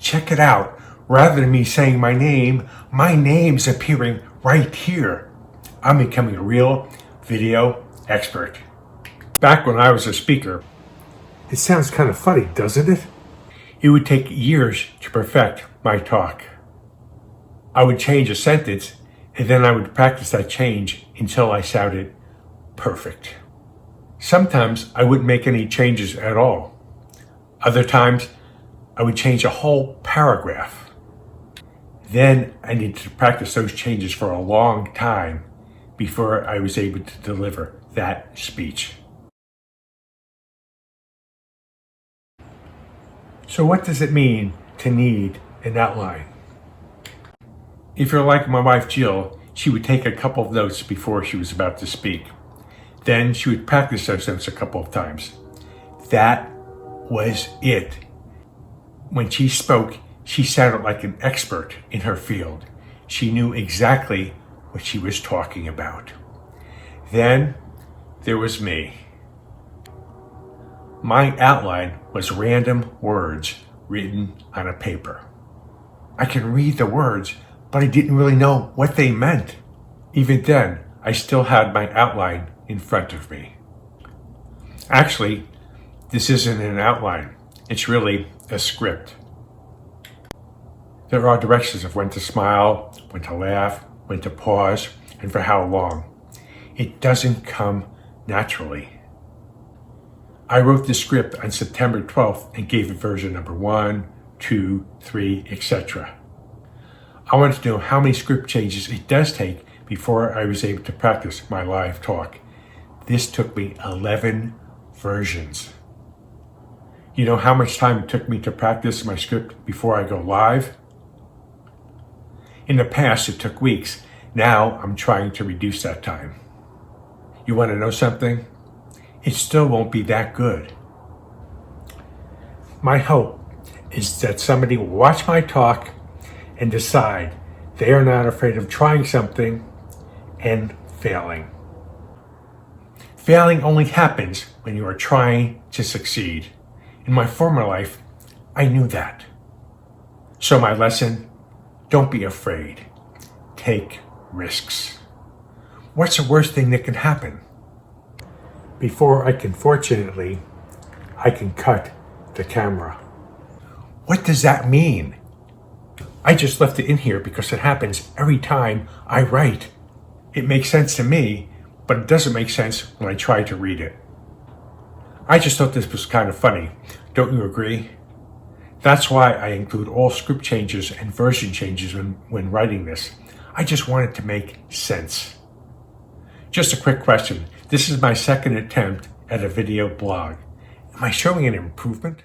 Check it out. Rather than me saying my name's appearing right here. I'm becoming a real video expert. Back when I was a speaker, it sounds kind of funny, doesn't it? It would take years to perfect my talk. I would change a sentence, and then I would practice that change until I sounded perfect. Sometimes I wouldn't make any changes at all. Other times, I would change a whole paragraph. Then I needed to practice those changes for a long time before I was able to deliver that speech. So what does it mean to need an outline? If you're like my wife Jill, she would take a couple of notes before she was about to speak. Then she would practice those notes a couple of times. That was it. When she spoke, she sounded like an expert in her field. She knew exactly what she was talking about. Then there was me. My outline was random words written on a paper. I can read the words, but I didn't really know what they meant. Even then, I still had my outline in front of me. Actually, this isn't an outline. It's really a script. There are directions of when to smile, when to laugh, when to pause, and for how long. It doesn't come naturally. I wrote the script on September 12th and gave it version number 1, 2, 3, etc. I wanted to know how many script changes it does take before I was able to practice my live talk. This took me 11 versions. You know how much time it took me to practice my script before I go live? In the past, it took weeks. Now I'm trying to reduce that time. You want to know something? It still won't be that good. My hope is that somebody will watch my talk and decide they are not afraid of trying something and failing. Failing only happens when you are trying to succeed. In my former life, I knew that. So my lesson, don't be afraid. Take risks. What's the worst thing that can happen? Before I can cut the camera. What does that mean? I just left it in here because it happens every time I write. It makes sense to me, but it doesn't make sense when I try to read it. I just thought this was kind of funny. Don't you agree? That's why I include all script changes and version changes when writing this. I just want it to make sense. Just a quick question. This is my second attempt at a video blog. Am I showing an improvement?